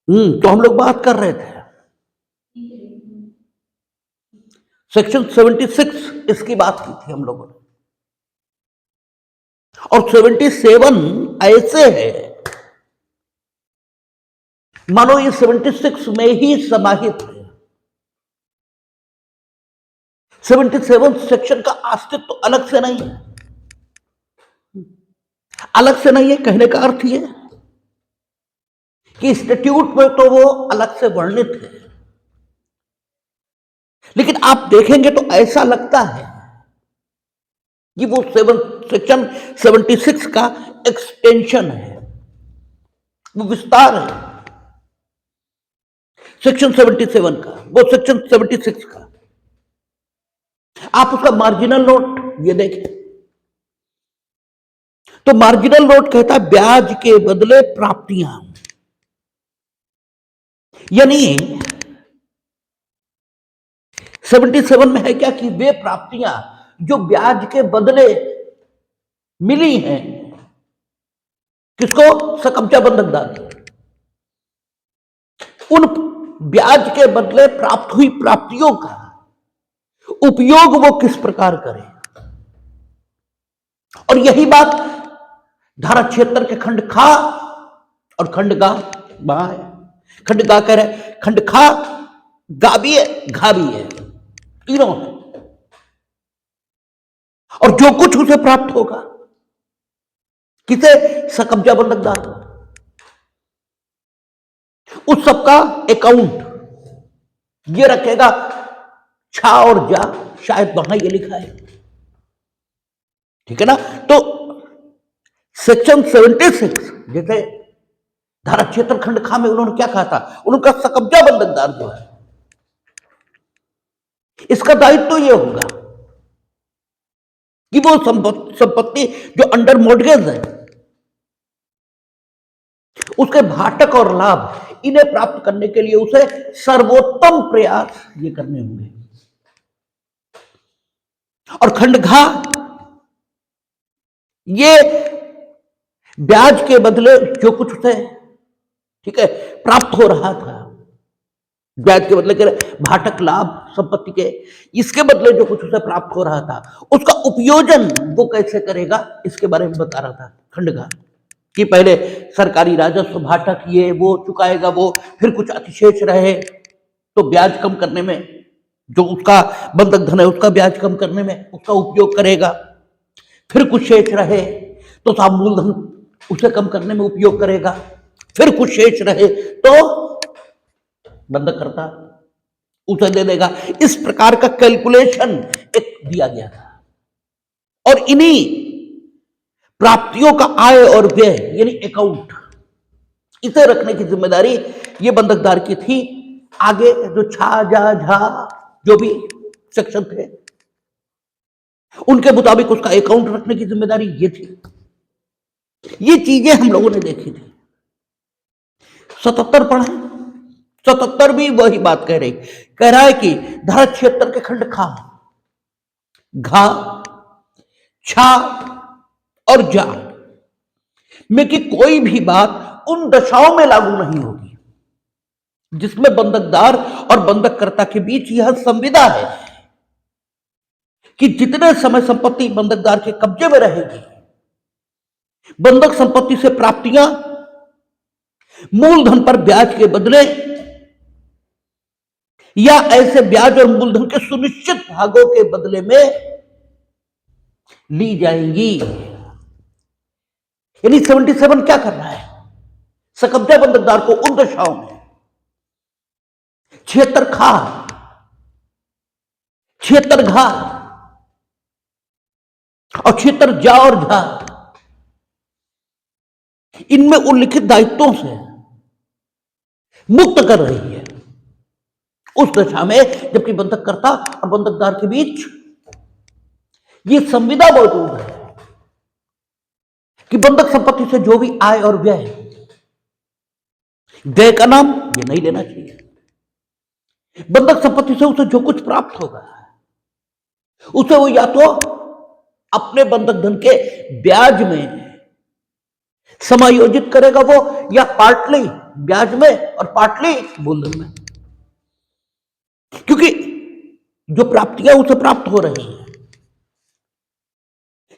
तो हम लोग बात कर रहे थे सेक्शन 76, इसकी बात की थी हम लोगों ने। और 77 ऐसे है, मानो ये 76 में ही समाहित है। 77 सेक्शन का अस्तित्व तो अलग से नहीं है। अलग से नहीं है कहने का अर्थ ये कि स्टैट्यूट में तो वो अलग से वर्णित है, लेकिन आप देखेंगे तो ऐसा लगता है कि वो सेक्शन 76 का एक्सटेंशन है, वो विस्तार है सेक्शन 77 का, वो सेक्शन 76 का। आप उसका मार्जिनल नोट ये देखें तो मार्जिनल नोट कहता है ब्याज के बदले प्राप्तियां, यानी 77 में है क्या कि वे प्राप्तियां जो ब्याज के बदले मिली हैं, किसको? सकब्जा बंधकदार को। उन ब्याज के बदले प्राप्त हुई प्राप्तियों का उपयोग वो किस प्रकार करे, और यही बात धारा 76 के खंड खा और खंड गा है। खंड गा कह रहे, खंड खा गा भी है, घा भी है, तीनों है। और जो कुछ उसे प्राप्त होगा, किसे? सकब्जा बंधकदार, उस सबका अकाउंट ये रखेगा छा और जा, शायद वहां ये लिखा है, ठीक है ना। तो सेक्शन 76 जैसे धारा 76 खंड खा में उन्होंने क्या कहा था, उनका सकब्जा बंधकदार जो है, इसका दायित्व तो ये होगा कि वो संपत्ति जो अंडर मॉर्गेज है, उसके भाटक और लाभ इन्हें प्राप्त करने के लिए उसे सर्वोत्तम प्रयास ये करने होंगे। और खंड घा ये ब्याज के बदले जो कुछ उसे, ठीक है, प्राप्त हो रहा था, ब्याज के बदले के भाटक लाभ संपत्ति के, इसके बदले जो कुछ उसे प्राप्त हो रहा था, उसका उपयोजन वो कैसे करेगा, इसके बारे में बता रहा था खंडगा, कि पहले सरकारी राजस्व भाटक ये वो चुकाएगा वो, फिर कुछ अतिशेष रहे तो ब्याज कम करने में, जो उसका बंधक धन है उसका ब्याज कम करने में उसका उपयोग करेगा, फिर कुछ शेष रहे तो साहब मूलधन उसे कम करने में उपयोग करेगा, फिर कुछ शेष रहे तो बंधक करता उसे दे देगा। इस प्रकार का कैलकुलेशन एक दिया गया था, और इन्हीं प्राप्तियों का आय और व्यय यानी अकाउंट, इसे रखने की जिम्मेदारी ये बंधकदार की थी। आगे जो छा जा झा जो भी सेक्शन थे उनके मुताबिक उसका अकाउंट रखने की जिम्मेदारी ये थी। ये चीजें हम लोगों ने देखी थी। 77 पढ़े, 77 भी वही बात कह रहा है कि धारा 76 के खंड खा, घा, छा और जा में कि कोई भी बात उन दशाओं में लागू नहीं होगी जिसमें बंधकदार और बंधककर्ता के बीच यह संविदा है कि जितने समय संपत्ति बंधकदार के कब्जे में रहेगी, बंधक संपत्ति से प्राप्तियां मूलधन पर ब्याज के बदले या ऐसे ब्याज और मूलधन के सुनिश्चित भागों के बदले में ली जाएंगी। यानी 77 क्या कर रहा है, सकब्जा बंधकदार को उन दशाओं में 76 खा, 76 घा और 76 जा और झा, इनमें उल्लिखित दायित्वों से मुक्त कर रही है उस दशा में जबकि बंधककर्ता और बंधकदार के बीच ये संविदा मौजूद है कि बंधक संपत्ति से जो भी आय और व्यय, व्यय का नाम ये नहीं लेना चाहिए, बंधक संपत्ति से उसे जो कुछ प्राप्त होगा उसे वो या तो अपने बंधक धन के ब्याज में समायोजित करेगा वो, या पार्टली ब्याज में और पार्टली मूलधन में, क्योंकि जो प्राप्तियां उसे प्राप्त हो रही है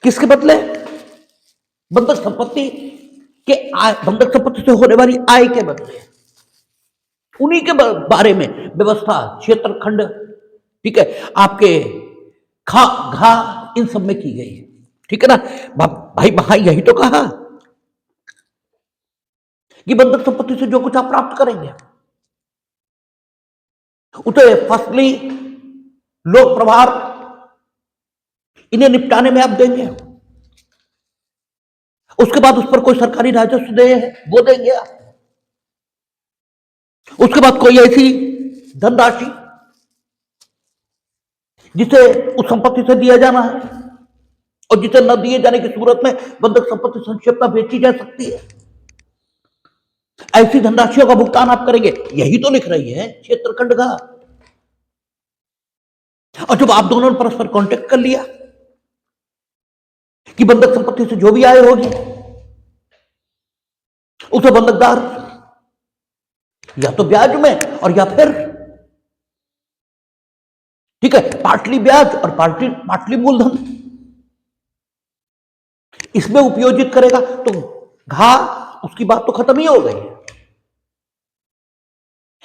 किसके बदले? बंधक संपत्ति के आय, बंधक संपत्ति से होने वाली आय के बदले। उन्हीं के बारे में व्यवस्था क्षेत्र खंड, ठीक है, आपके खा घा इन सब में की गई है, ठीक है ना भाई? भाई यही तो कहा कि बंधक संपत्ति से जो कुछ आप प्राप्त करेंगे उसे फसली, लोक प्रभार, इन्हें निपटाने में आप देंगे, उसके बाद उस पर कोई सरकारी राजस्व दे वो देंगे आप, उसके बाद कोई ऐसी धनराशि जिसे उस संपत्ति से दिया जाना है और जिसे न दिए जाने की सूरत में बंधक संपत्ति संक्षेपता बेची जा सकती है, ऐसी धनराशियों का भुगतान आप करेंगे। यही तो लिख रही है क्षेत्रखंड का। और जब आप दोनों ने परस्पर कांटेक्ट कर लिया कि बंधक संपत्ति से जो भी आय होगी उसे बंधकदार या तो ब्याज में और या फिर, ठीक है, पार्टली ब्याज और पार्टली मूलधन इसमें उपयोजित करेगा, तो घा उसकी बात तो खत्म ही हो गई,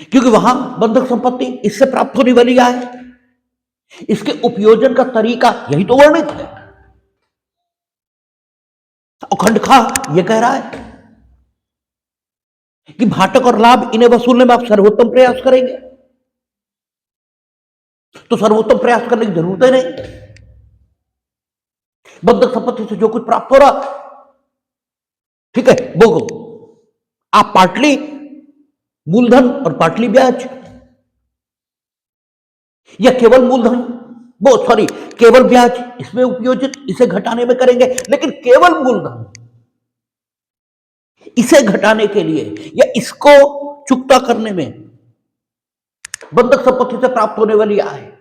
क्योंकि वहां बंधक संपत्ति इससे प्राप्त होने वाली आय, इसके उपयोजन का तरीका यही तो वर्णित है। और खंड खा यह कह रहा है कि भाटक और लाभ इन्हें वसूलने में आप सर्वोत्तम प्रयास करेंगे, तो सर्वोत्तम प्रयास करने की जरूरत है नहीं। बंधक संपत्ति से जो कुछ प्राप्त हो रहा, ठीक है, वो आप पार्टली मूलधन और पार्टली ब्याज, या केवल मूलधन, वो सॉरी केवल ब्याज इसमें उपयोजित, इसे घटाने में करेंगे, लेकिन केवल मूलधन इसे घटाने के लिए या इसको चुकता करने में बंधक संपत्ति से प्राप्त होने वाली आय,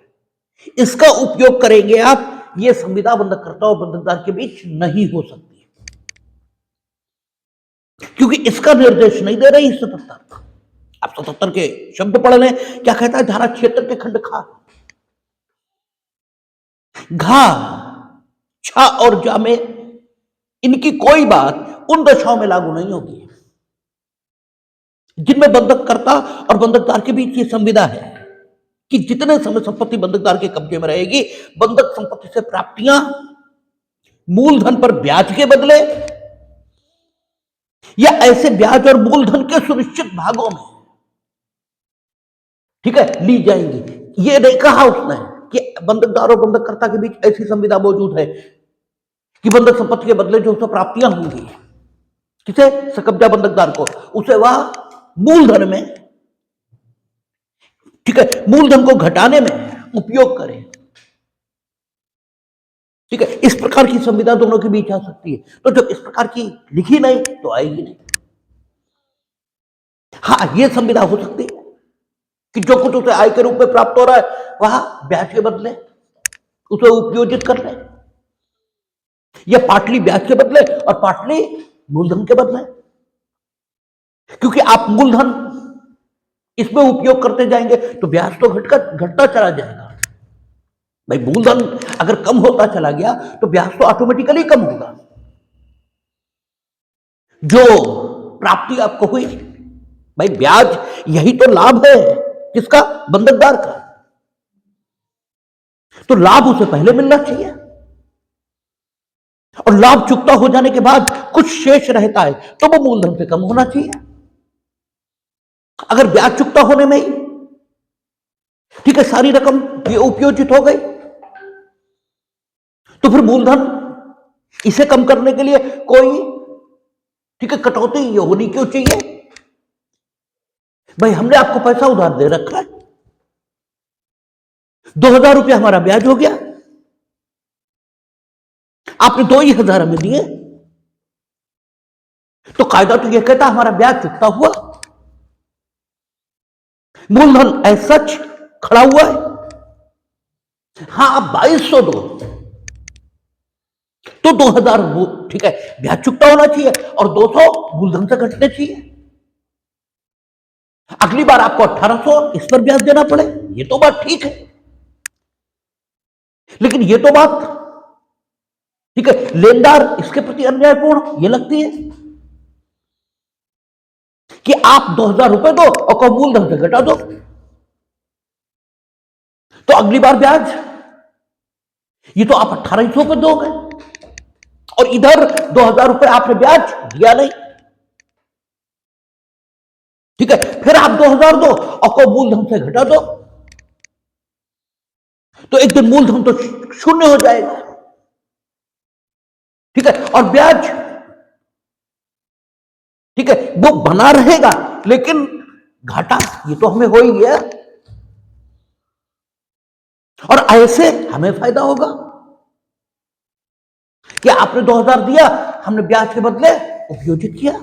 इसका उपयोग करेंगे आप। यह संविदा बंधककर्ता और बंधकदार के बीच नहीं हो सकती, क्योंकि इसका निर्देश नहीं दे रही 77। आप 77 के शब्द पढ़ लें, क्या कहता है? धारा क्षेत्र के खंड खा, घा, छा और जा में इनकी कोई बात उन दशाओं में लागू नहीं होगी जिनमें बंधककर्ता और बंधकदार के बीच ये संविदा है कि जितने समय संपत्ति बंधकदार के कब्जे में रहेगी, बंधक संपत्ति से प्राप्तियां मूलधन पर ब्याज के बदले या ऐसे ब्याज और मूलधन के सुनिश्चित भागों में, ठीक है, ली जाएंगी। ये नहीं कहा उसने कि बंधकदार और बंधककर्ता के बीच ऐसी संविदा मौजूद है कि बंधक संपत्ति के बदले जो उसे प्राप्तियां होंगी, किसे? सकब्जा बंधकदार को, उसे वह मूलधन में, ठीक है, मूलधन को घटाने में उपयोग करें, ठीक है। इस प्रकार की संविदा दोनों के बीच आ सकती है। तो जब इस प्रकार की लिखी नहीं तो आएगी नहीं। हाँ, यह संविदा हो सकती है कि जो कुछ उसे आय के रूप में प्राप्त हो रहा है वह ब्याज के बदले उसे उपयोजित कर ले, या पार्टली ब्याज के बदले और पार्टली मूलधन के बदले, क्योंकि आप मूलधन इसमें उपयोग करते जाएंगे तो ब्याज तो घटता चला जाएगा। भाई मूलधन अगर कम होता चला गया तो ब्याज तो ऑटोमेटिकली कम होगा। जो प्राप्ति आपको हुई, भाई ब्याज यही तो लाभ है, किसका? बंधकदार का। तो लाभ उसे पहले मिलना चाहिए, और लाभ चुकता हो जाने के बाद कुछ शेष रहता है तो वो मूलधन से कम होना चाहिए। अगर ब्याज चुकता होने में ही, ठीक है, सारी रकम ये उपयोजित हो गई तो फिर मूलधन इसे कम करने के लिए कोई, ठीक है, कटौती ये होनी क्यों चाहिए? भाई हमने आपको पैसा उधार दे रखा है, 2000 रुपया हमारा ब्याज हो गया, आपने 2000 हमें दिए, तो कायदा तो यह कहता हमारा ब्याज चुकता हुआ, मूलधन ऐसा सच खड़ा हुआ है। हाँ, आप 2200 दो तो 2000 ठीक है ब्याज चुकता होना चाहिए और 200 मूलधन से घटने चाहिए। अगली बार आपको 1800 इस पर ब्याज देना पड़े, ये तो बात ठीक है। लेकिन ये तो बात ठीक है, लेनदार इसके प्रति अन्यायपूर्ण ये लगती है कि आप 2000 रुपए दो और मूलधन से घटा दो, तो अगली बार ब्याज ये तो आप 1800 पे दोगे और इधर 2000 रुपए आपने ब्याज दिया नहीं। ठीक है, फिर आप 2000 दो और मूलधन से घटा दो, तो एक दिन मूलधन तो शून्य हो जाएगा। ठीक है, और ब्याज ठीक है वो बना रहेगा, लेकिन घाटा ये तो हमें हो ही गया, और ऐसे हमें फायदा होगा कि आपने 2000 दिया, हमने ब्याज के बदले उपयोजित किया,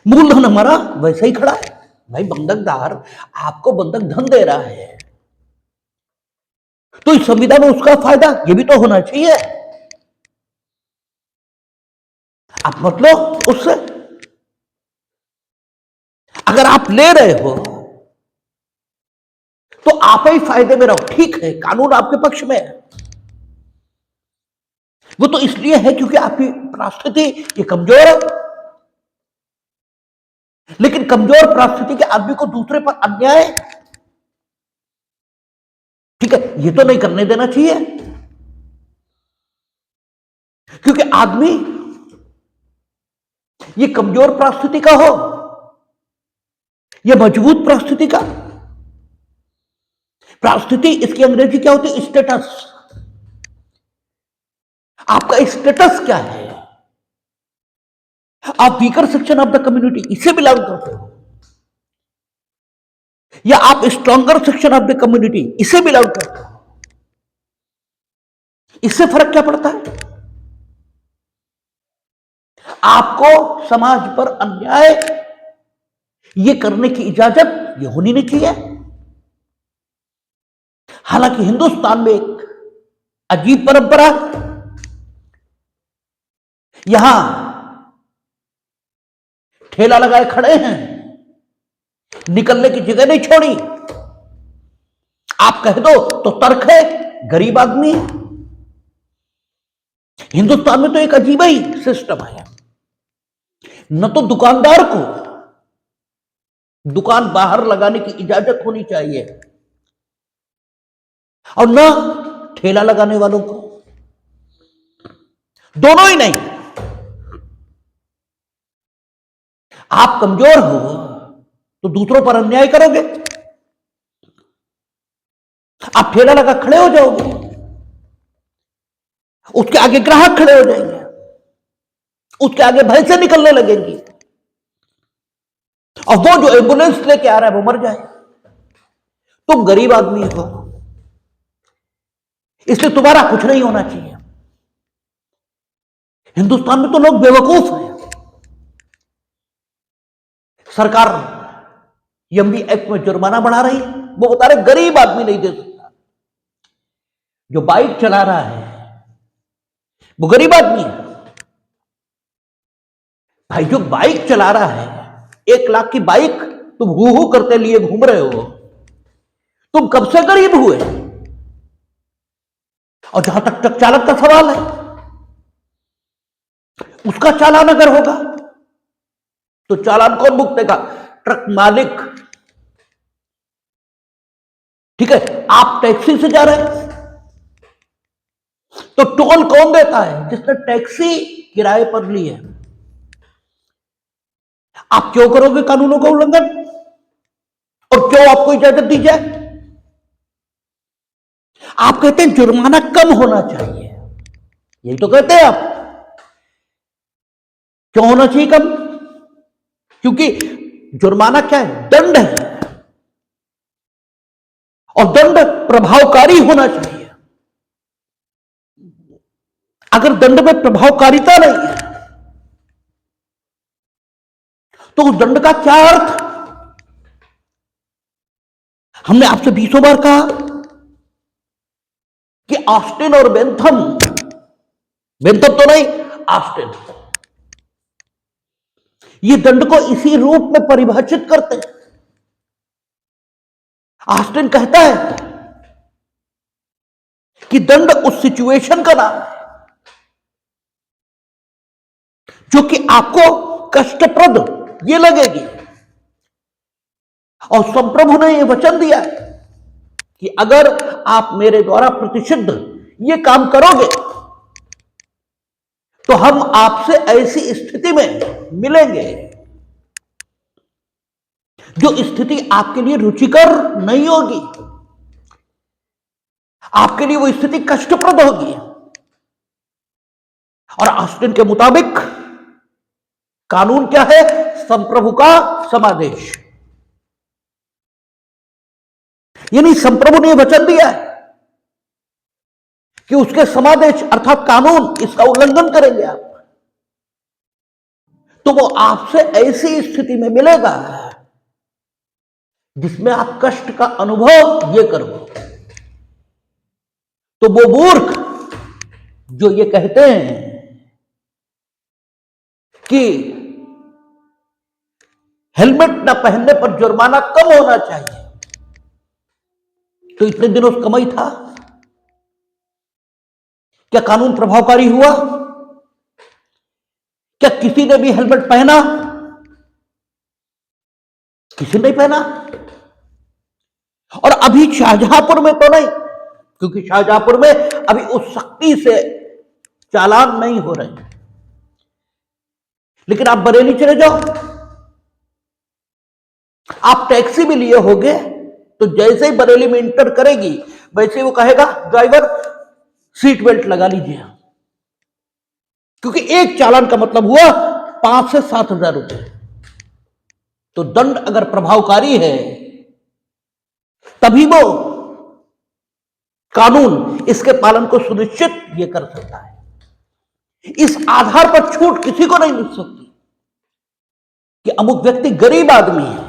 मूलधन हमारा वैसे ही खड़ा है। भाई बंधकदार आपको बंधक धन दे रहा है, तो इस संविदा में उसका फायदा ये भी तो होना चाहिए। आप मतलब उससे अगर आप ले रहे हो तो आप ही फायदे में रहो, ठीक है, कानून आपके पक्ष में है। वो तो इसलिए है क्योंकि आपकी परिस्थिति ये कमजोर है, लेकिन कमजोर परिस्थिति के आदमी को दूसरे पर अन्याय ठीक है ये तो नहीं करने देना चाहिए, क्योंकि आदमी ये कमजोर परिस्थिति का हो ये मजबूत परिस्थिति का, परिस्थिति इसकी अंग्रेजी क्या होती है? स्टेटस। आपका स्टेटस क्या है? आप weaker section of the community इसे बिलोंग करते हो, या आप stronger section of the community इसे बिलोंग करते हो, इससे फर्क क्या पड़ता है? आपको समाज पर अन्याय ये करने की इजाजत ये होनी नहीं चाहिए। हालांकि हिंदुस्तान में एक अजीब परंपरा, यहां ठेला लगाए खड़े हैं, निकलने की जगह नहीं छोड़ी, आप कह दो तो तर्क है, गरीब आदमी। हिंदुस्तान में तो एक अजीब ही सिस्टम है, न तो दुकानदार को दुकान बाहर लगाने की इजाजत होनी चाहिए और न ठेला लगाने वालों को, दोनों ही नहीं। आप कमजोर हो तो दूसरों पर अन्याय करोगे, आप ठेला लगा खड़े हो जाओगे, उसके आगे ग्राहक खड़े हो जाएंगे, उसके आगे भैंसे निकलने लगेंगी, और वो जो एम्बुलेंस लेके आ रहा है वो मर जाए। तुम गरीब आदमी हो, इसलिए तुम्हारा कुछ नहीं होना चाहिए। हिंदुस्तान में तो लोग बेवकूफ हैं। सरकार एमबी एक्ट में जुर्माना बढ़ा रही है, वो बता रहे गरीब आदमी नहीं दे सकता। जो बाइक चला रहा है वो गरीब आदमी है। भाई जो बाइक चला रहा है, 1 लाख की बाइक तुम हू करते लिए घूम रहे हो, तुम कब से गरीब हुए? और जहां तक ट्रक चालक का सवाल है, उसका चालान अगर होगा तो चालान कौन भुगतेगा? ट्रक मालिक। ठीक है, आप टैक्सी से जा रहे हैं तो टोल कौन देता है? जिसने टैक्सी किराए पर ली है। आप क्यों करोगे कानूनों का उल्लंघन, और क्यों आपको इजाजत दी जाए? आप कहते हैं जुर्माना कम होना चाहिए, यही तो कहते हैं आप। क्यों होना चाहिए कम? क्योंकि जुर्माना क्या है? दंड है, और दंड प्रभावकारी होना चाहिए। अगर दंड में प्रभावकारिता नहीं है तो उस दंड का क्या अर्थ? हमने आपसे 20 बार कहा कि ऑस्टिन और बेंथम, बेंथम तो नहीं, ऑस्टिन, ये दंड को इसी रूप में परिभाषित करते हैं। ऑस्टिन कहता है कि दंड उस सिचुएशन का नाम है जो कि आपको कष्टप्रद ये लगेगी, और संप्रभु ने यह वचन दिया है कि अगर आप मेरे द्वारा प्रतिषिद्ध ये काम करोगे तो हम आपसे ऐसी स्थिति में मिलेंगे जो स्थिति आपके लिए रुचिकर नहीं होगी, आपके लिए वो स्थिति कष्टप्रद होगी। और ऑस्टिन के मुताबिक कानून क्या है? संप्रभु का समादेश। यानी संप्रभु ने वचन दिया है कि उसके समादेश अर्थात कानून, इसका उल्लंघन करेंगे आप तो वो आपसे ऐसी स्थिति में मिलेगा जिसमें आप कष्ट का अनुभव ये करो। तो वो मूर्ख जो ये कहते हैं कि हेलमेट ना पहनने पर जुर्माना कम होना चाहिए, तो इतने दिनों से कमाई था, क्या कानून प्रभावकारी हुआ? क्या किसी ने भी हेलमेट पहना? किसी ने नहीं पहना। और अभी शाहजहांपुर में तो नहीं, क्योंकि शाहजहांपुर में अभी उस सख्ती से चालान नहीं हो रहे। लेकिन आप बरेली चले जाओ, आप टैक्सी भी लिए होगे तो जैसे ही बरेली में इंटर करेगी वैसे ही वो कहेगा ड्राइवर सीट बेल्ट लगा लीजिए, क्योंकि एक चालान का मतलब हुआ 5 से 7 हजार रुपए। तो दंड अगर प्रभावकारी है तभी वो कानून इसके पालन को सुनिश्चित ये कर सकता है। इस आधार पर छूट किसी को नहीं मिल सकती कि अमुक व्यक्ति गरीब आदमी है,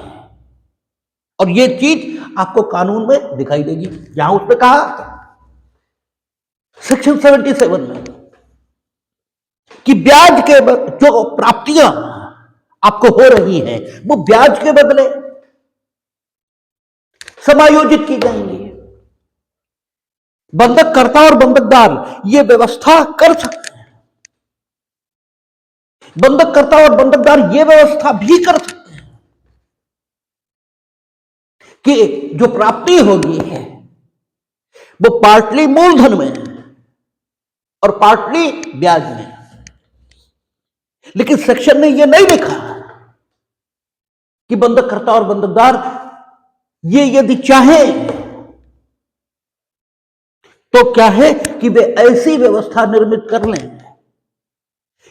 और ये चीज आपको कानून में दिखाई देगी। जहां उसने कहा सेक्शन 77 में कि ब्याज के जो प्राप्तियां आपको हो रही हैं वो ब्याज के बदले समायोजित की जाएंगी। बंधककर्ता और बंधकदार ये व्यवस्था कर सकते हैं, बंधककर्ता और बंधकदार ये व्यवस्था भी कर सकते हैं कि जो प्राप्ति होगी है वो पार्टली मूलधन में और पार्टली ब्याज में। लेकिन सेक्शन ने यह नहीं लिखा कि बंधककर्ता और बंधकदार ये यदि चाहे तो क्या है कि वे ऐसी व्यवस्था निर्मित कर लें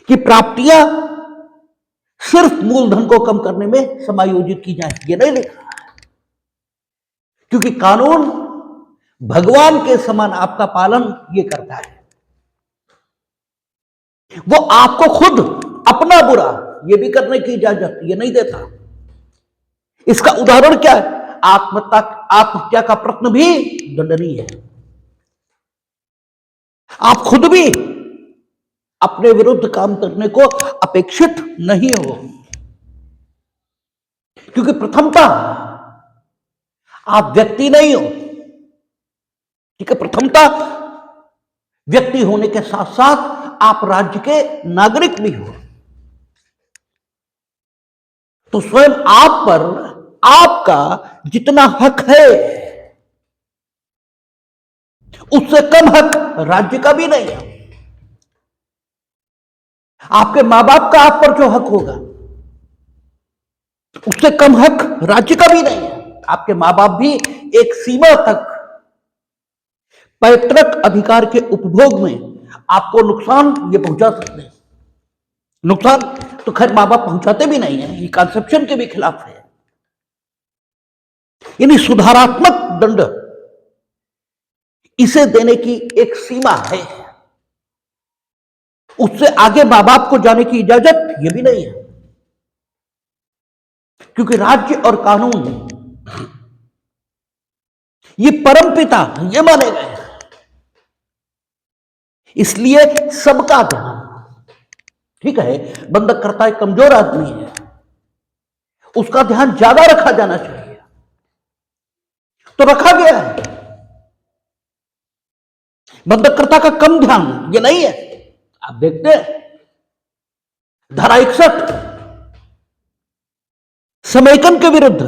कि प्राप्तियां सिर्फ मूलधन को कम करने में समायोजित की जाए। ये नहीं लिखा, क्योंकि कानून भगवान के समान आपका पालन ये करता है। वो आपको खुद अपना बुरा ये भी करने की इजाजत ये नहीं देता। इसका उदाहरण क्या है? आत्महत्या का प्रश्न भी दंडनीय है। आप खुद भी अपने विरुद्ध काम करने को अपेक्षित नहीं हो, क्योंकि प्रथमता आप व्यक्ति नहीं हो, ठीक है? प्रथमता व्यक्ति होने के साथ साथ आप राज्य के नागरिक भी हो। तो स्वयं आप पर आपका जितना हक है उससे कम हक राज्य का भी नहीं है। आपके मां बाप का आप पर जो हक होगा उससे कम हक राज्य का भी नहीं है। आपके मां बाप भी एक सीमा तक पैतृक अधिकार के उपभोग में आपको नुकसान ये पहुंचा सकते हैं। नुकसान तो खैर मां बाप पहुंचाते भी नहीं है, ये कॉन्सेप्शन के भी खिलाफ है। यानी सुधारात्मक दंड इसे देने की एक सीमा है, उससे आगे मां बाप को जाने की इजाजत ये भी नहीं है, क्योंकि राज्य और कानून ये परमपिता ये माने गए, इसलिए सबका देना। ठीक है, बंधककर्ता एक कमजोर आदमी है, उसका ध्यान ज्यादा रखा जाना चाहिए, तो रखा गया है। बंधककर्ता का कम ध्यान ये नहीं है। आप देखते हैं धारा 61 समेकन के विरुद्ध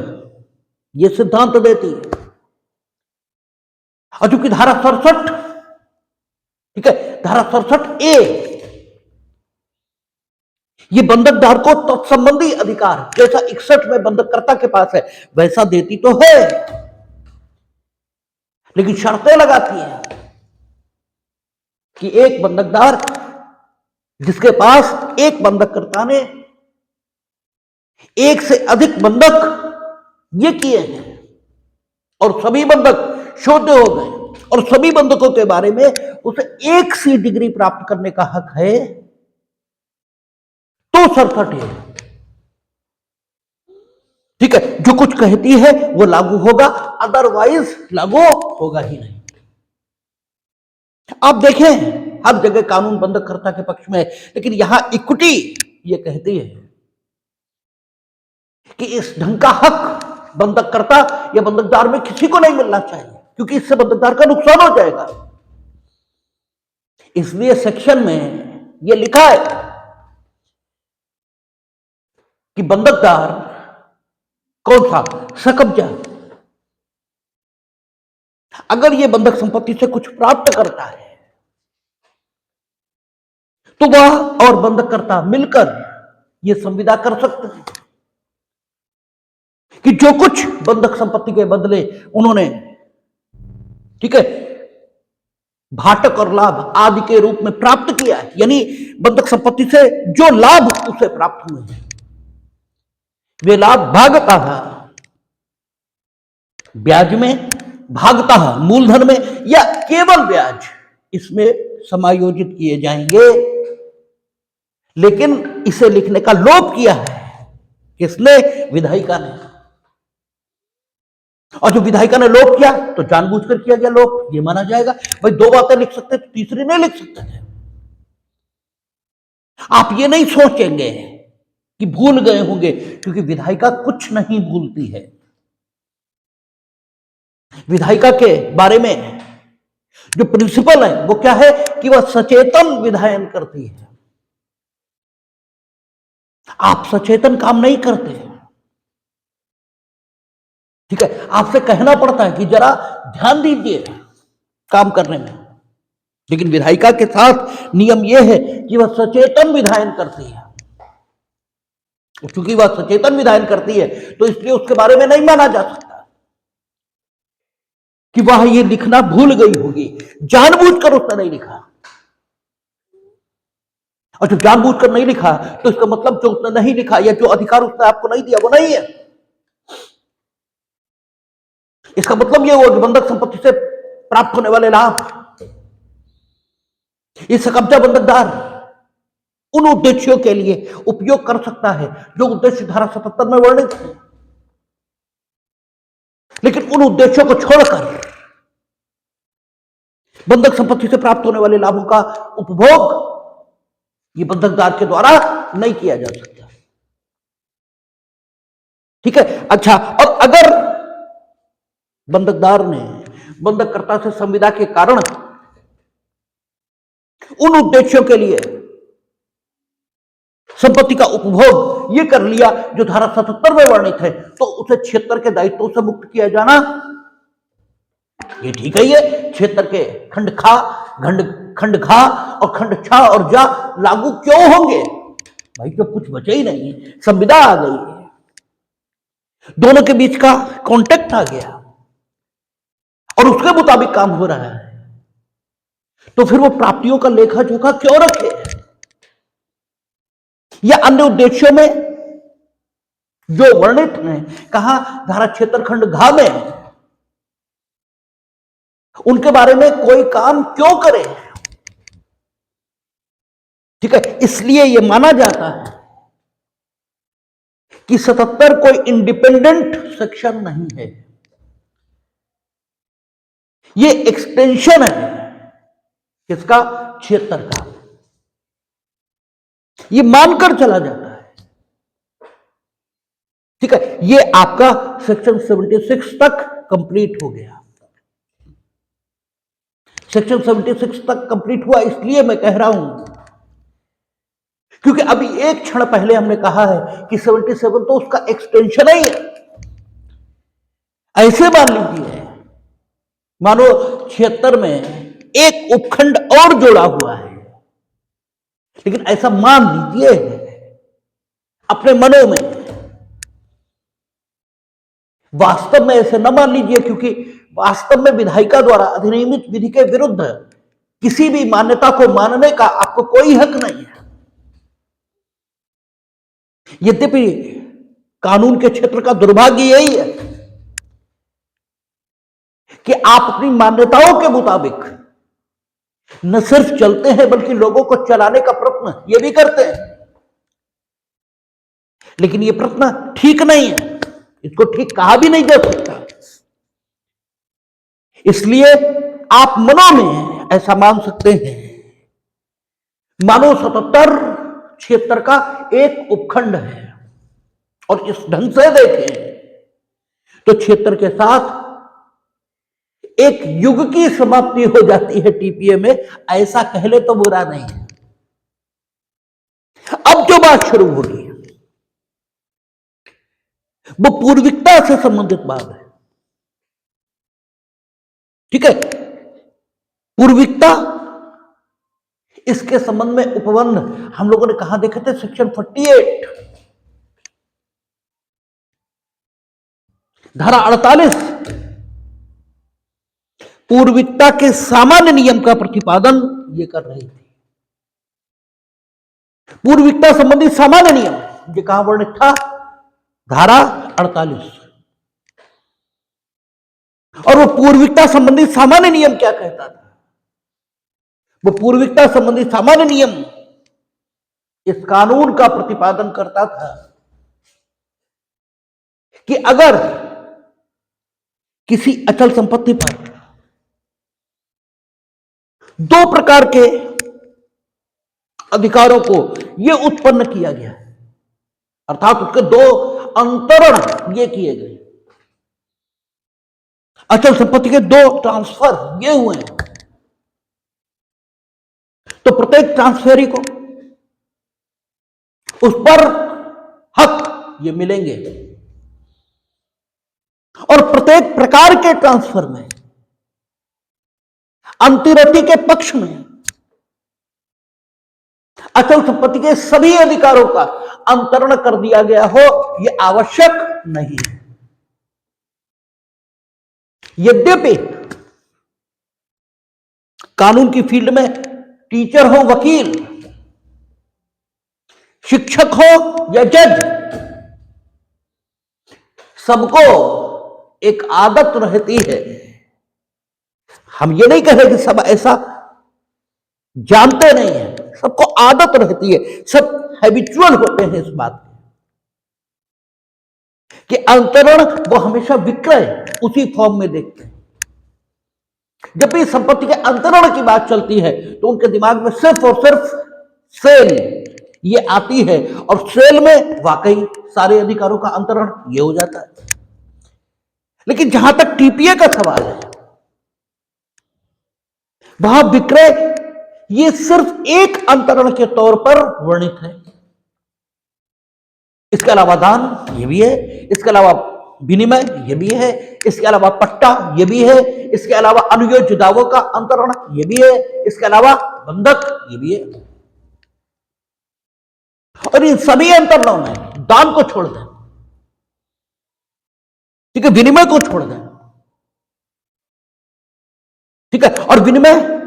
ये सिद्धांत देती है, और चूंकि धारा 67, ठीक है, धारा 67A ये बंधकदार को तत्संबंधी अधिकार जैसा 61 में बंधककर्ता के पास है वैसा देती तो है, लेकिन शर्तें लगाती है कि एक बंधकदार जिसके पास एक बंधककर्ता ने एक से अधिक बंधक ये किए हैं और सभी बंधक शोध हो गए और सभी बंधकों के बारे में उसे एक सी डिग्री प्राप्त करने का हक है, तो सरसठ है, ठीक है, जो कुछ कहती है वो लागू होगा, अदरवाइज लागू होगा ही नहीं। आप देखें हर जगह कानून बंधककर्ता के पक्ष में है, लेकिन यहां इक्विटी ये कहती है कि इस ढंग का हक बंधककर्ता या बंधकदार में किसी को नहीं मिलना चाहिए, क्योंकि इससे बंधकदार का नुकसान हो जाएगा। इसलिए सेक्शन में यह लिखा है कि बंधकदार कौन सा सकब्जा, अगर यह बंधक संपत्ति से कुछ प्राप्त करता है तो वह और बंधककर्ता मिलकर यह संविदा कर सकते हैं कि जो कुछ बंधक संपत्ति के बदले उन्होंने, ठीक है, भाटक और लाभ आदि के रूप में प्राप्त किया है, यानी बंधक संपत्ति से जो लाभ उसे प्राप्त हुए हैं वे लाभ भागतः ब्याज में, भागतः मूलधन में या केवल ब्याज इसमें समायोजित किए जाएंगे। लेकिन इसे लिखने का लोप किया है किसने? विधायिका ने। और जो विधायिका ने लोप किया तो जानबूझकर किया गया लोप, ये माना जाएगा। भाई दो बातें लिख सकते तो तीसरी नहीं लिख सकते थे। आप ये नहीं सोचेंगे कि भूल गए होंगे, क्योंकि विधायिका कुछ नहीं भूलती है। विधायिका के बारे में जो प्रिंसिपल है वो क्या है कि वह सचेतन विधायन करती है। आप सचेतन काम नहीं करते, ठीक है, आपसे कहना पड़ता है कि जरा ध्यान दीजिए काम करने में। लेकिन विधायिका के साथ नियम यह है कि वह सचेतन विधायन करती है। चूंकि वह सचेतन विधायन करती है तो इसलिए उसके बारे में नहीं माना जा सकता कि वह ये लिखना भूल गई होगी, जानबूझकर उसने नहीं लिखा। और जब जानबूझकर नहीं लिखा तो इसका मतलब जो उसने नहीं लिखा या जो अधिकार उसने आपको नहीं दिया वो नहीं है। इसका मतलब यह हुआ कि बंधक संपत्ति से प्राप्त होने वाले लाभ इस कब्जा बंधकदार उन उद्देश्यों के लिए उपयोग कर सकता है जो उद्देश्य धारा 77 में वर्णित है, लेकिन उन उद्देश्यों को छोड़कर बंधक संपत्ति से प्राप्त होने वाले लाभों का उपभोग ये बंधकदार के द्वारा नहीं किया जा सकता, ठीक है। अच्छा, और अगर बंधकदार ने बंधककर्ता से संविदा के कारण उन उद्देश्यों के लिए संपत्ति का उपभोग ये कर लिया जो धारा 77 में वर्णित है, तो उसे क्षेत्र के दायित्वों से मुक्त किया जाना ये ठीक है। ये क्षेत्र के खंड खा और खंड छा और जा लागू क्यों होंगे? भाई तो कुछ बचे ही नहीं, संविदा आ गई है, दोनों के बीच का कॉन्टेक्ट आ गया और उसके मुताबिक काम हो रहा है, तो फिर वो प्राप्तियों का लेखा जोखा क्यों रखे? या अन्य उद्देश्यों में जो वर्णित है कहा धारा क्षेत्र खंड घा में, उनके बारे में कोई काम क्यों करे? ठीक है, इसलिए यह माना जाता है कि 77 कोई इंडिपेंडेंट सेक्शन नहीं है, यह एक्सटेंशन है किसका? 76 का। यह मानकर चला जाता है ठीक है, ये आपका सेक्शन 76 तक कंप्लीट हो गया। सेक्शन 76 तक कंप्लीट हुआ, इसलिए मैं कह रहा हूं क्योंकि अभी एक क्षण पहले हमने कहा है कि 77 तो उसका एक्सटेंशन ही है। ऐसे मान लीजिए, मानो 76 में एक उपखंड और जोड़ा हुआ है, लेकिन ऐसा मान लीजिए अपने मनों में, वास्तव में ऐसे न मान लीजिए, क्योंकि वास्तव में विधायिका द्वारा अधिनियमित विधि के विरुद्ध किसी भी मान्यता को मानने का आपको कोई हक नहीं है। यद्यपि कानून के क्षेत्र का दुर्भाग्य यही है कि आप अपनी मान्यताओं के मुताबिक न सिर्फ चलते हैं बल्कि लोगों को चलाने का प्रयत्न ये भी करते हैं, लेकिन ये प्रयत्न ठीक नहीं है, इसको ठीक कहा भी नहीं जा सकता। इसलिए आप मनों में ऐसा मान सकते हैं, मानो 77 76 का एक उपखंड है, और इस ढंग से देखें तो 76 के साथ एक युग की समाप्ति हो जाती है टीपीए में, ऐसा कह ले तो बुरा नहीं है। अब जो बात शुरू होगी वो पूर्विकता से संबंधित बात है। ठीक है, पूर्विकता, इसके संबंध में उपबंध हम लोगों ने कहां देखे थे? सेक्शन 48, धारा 48 पूर्विकता के सामान्य नियम का प्रतिपादन ये कर रही थी। पूर्विकता संबंधी सामान्य नियम ये कहां वर्णित था? धारा 48। और वो पूर्विकता संबंधी सामान्य नियम क्या कहता था? वो पूर्विकता संबंधी सामान्य नियम इस कानून का प्रतिपादन करता था कि अगर किसी अचल संपत्ति पर दो प्रकार के अधिकारों को यह उत्पन्न किया गया, अर्थात उसके दो अंतरण ये किए गए, अचल संपत्ति के दो ट्रांसफर ये हुए हैं, तो प्रत्येक ट्रांसफेरी को उस पर हक ये मिलेंगे, और प्रत्येक प्रकार के ट्रांसफर में अंतिरति के पक्ष में अचल संपत्ति के सभी अधिकारों का अंतरण कर दिया गया हो, यह आवश्यक नहीं है। यद्यपि कानून की फील्ड में टीचर हो, वकील, शिक्षक हो या जज, सबको एक आदत रहती है। हम ये नहीं कह रहे कि सब ऐसा जानते नहीं है, सबको आदत रहती है, सब हैबिचुअल होते हैं इस बात कि अंतरण वो हमेशा विक्रय उसी फॉर्म में देखते हैं। जब भी संपत्ति के अंतरण की बात चलती है तो उनके दिमाग में सिर्फ और सिर्फ सेल ये आती है, और सेल में वाकई सारे अधिकारों का अंतरण ये हो जाता है। लेकिन जहां तक टीपीए का सवाल है, वहां विक्रय ये सिर्फ एक अंतरण के तौर पर वर्णित है। इसके अलावा दान ये भी है, इसके अलावा विनिमय ये भी है, इसके अलावा पट्टा ये भी है, इसके अलावा अनुयोज्य दावों का अंतरण ये भी है, इसके अलावा बंधक ये भी है। और इन सभी अंतरणों में दान को छोड़ दें, ठीक है, विनिमय को छोड़ दें, ठीक है, और विनिमय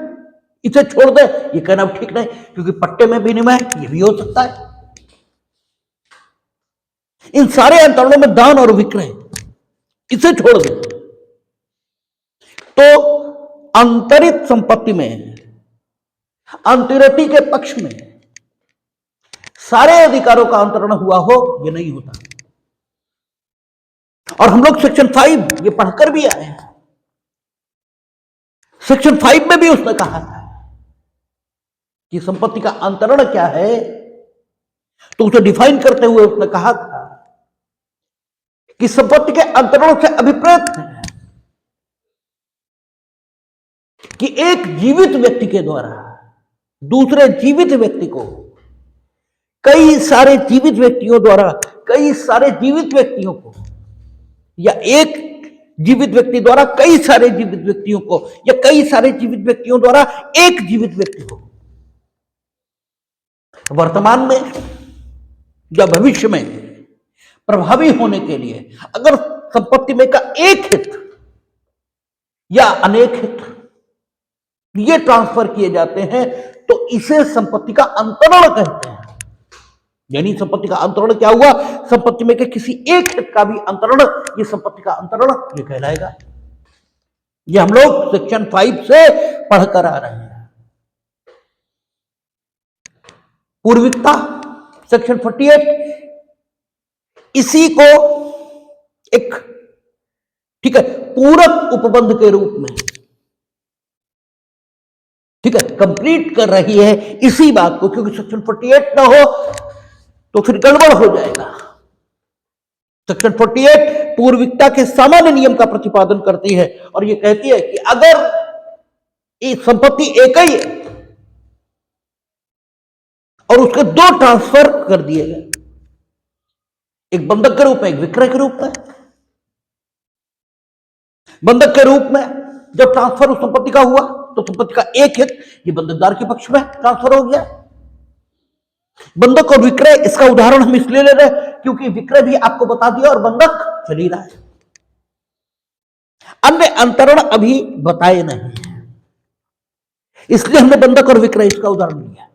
इसे छोड़ दे ये कहना ठीक नहीं, क्योंकि पट्टे में विनिमय ये भी हो सकता है। इन सारे अंतरणों में दान और विक्रय इसे छोड़ दे तो अंतरित संपत्ति में अंतिरति के पक्ष में सारे अधिकारों का अंतरण हुआ हो ये नहीं होता। और हम लोग सेक्शन 5 ये पढ़कर भी आए हैं। सेक्शन 5 में भी उसने कहा था कि संपत्ति का अंतरण क्या है, तो उसे डिफाइन करते हुए उसने कहा था कि संपत्ति के अंतरण से अभिप्रेत है कि एक जीवित व्यक्ति के द्वारा दूसरे जीवित व्यक्ति को, कई सारे जीवित व्यक्तियों द्वारा कई सारे जीवित व्यक्तियों को, या एक जीवित व्यक्ति द्वारा कई सारे जीवित व्यक्तियों को, या कई सारे जीवित व्यक्तियों द्वारा एक जीवित व्यक्ति को वर्तमान में या भविष्य में प्रभावी होने के लिए अगर संपत्ति में का एक हित या अनेक हित ये ट्रांसफर किए जाते हैं तो इसे संपत्ति का अंतरण कहते हैं। यानी संपत्ति का अंतरण क्या हुआ? संपत्ति में के किसी एक हित का भी अंतरण, ये संपत्ति का अंतरण ये कहलाएगा। ये हम लोग सेक्शन 5 से पढ़कर आ रहे हैं। पूर्विकता सेक्शन 48 इसी को एक ठीक है पूरक उपबंध के रूप में ठीक है कंप्लीट कर रही है इसी बात को, क्योंकि सेक्शन 48 ना हो तो फिर गड़बड़ हो जाएगा। सेक्शन 48 पूर्विकता के सामान्य नियम का प्रतिपादन करती है और यह कहती है कि अगर ये संपत्ति एक ही है और उसके दो ट्रांसफर कर दिए गए, एक बंधक के रूप में एक विक्रय के रूप में। बंधक के रूप में जब ट्रांसफर उस संपत्ति का हुआ तो संपत्ति का एक हित ये बंधकदार के पक्ष में ट्रांसफर हो गया। बंधक और विक्रय इसका उदाहरण हम इसलिए ले रहे हैं क्योंकि विक्रय भी आपको बता दिया और बंधक चल ही रहा है, अन्य अंतरण अभी बताए नहीं, इसलिए हमने बंधक और विक्रय इसका उदाहरण लिया।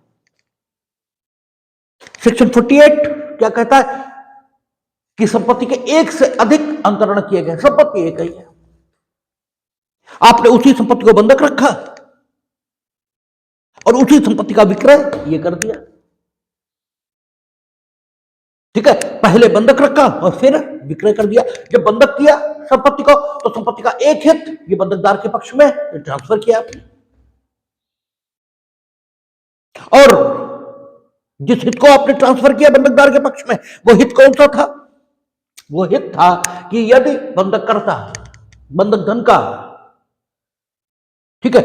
सेक्शन 48 क्या कहता है कि संपत्ति के एक से अधिक अंतरण किए गए, संपत्ति एक ही है, आपने उसी संपत्ति को बंधक रखा और उसी संपत्ति का विक्रय ये कर दिया। ठीक है, पहले बंधक रखा और फिर विक्रय कर दिया। जब बंधक किया संपत्ति को तो संपत्ति का एक हित ये बंधकदार के पक्ष में ट्रांसफर किया आपने, और जिस हित को आपने ट्रांसफर किया बंधकदार के पक्ष में वो हित कौन सा था? वो हित था कि यदि बंधक करता बंधक धन का ठीक है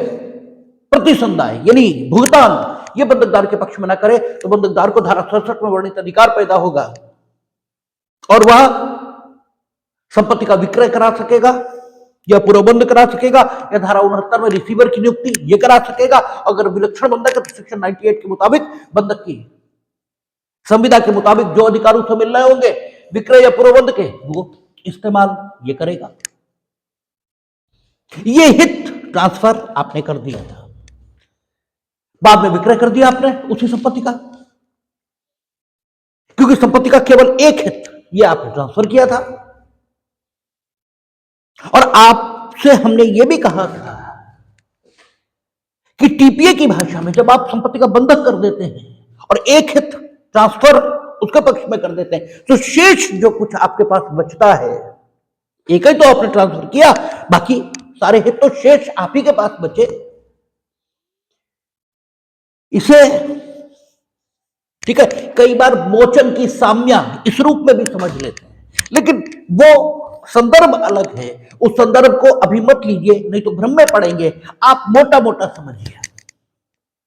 प्रतिसंदाय यानी भुगतान ये बंधकदार के पक्ष में ना करे तो बंधकदार को धारा 67 में वर्णित अधिकार पैदा होगा और वह संपत्ति का विक्रय करा सकेगा या पूर्वबंध करा सकेगा या धारा 69 में रिसीवर की नियुक्ति ये करा सकेगा। अगर विलक्षण बंधक है तो सेक्शन 98 के मुताबिक बंधक की संविदा के मुताबिक जो अधिकार उसे मिल रहे होंगे विक्रय या पूर्वबंध के वो इस्तेमाल ये करेगा। ये हित ट्रांसफर आपने कर दिया था, बाद में विक्रय कर दिया आपने उसी संपत्ति का, क्योंकि संपत्ति का केवल एक हित ये आपने ट्रांसफर किया था। और आपसे हमने ये भी कहा था कि टीपीए की भाषा में जब आप संपत्ति का बंधक कर देते हैं और एक हित ट्रांसफर उसके पक्ष में कर देते हैं तो शेष जो कुछ आपके पास बचता है, एक ही तो आपने ट्रांसफर किया, बाकी सारे हित तो शेष आप ही के पास बचे। इसे ठीक है कई बार मोचन की साम्या इस रूप में भी समझ लेते हैं, लेकिन वो संदर्भ अलग है, उस संदर्भ को अभी मत लीजिए नहीं तो भ्रम में पड़ेंगे। आप मोटा मोटा समझिए,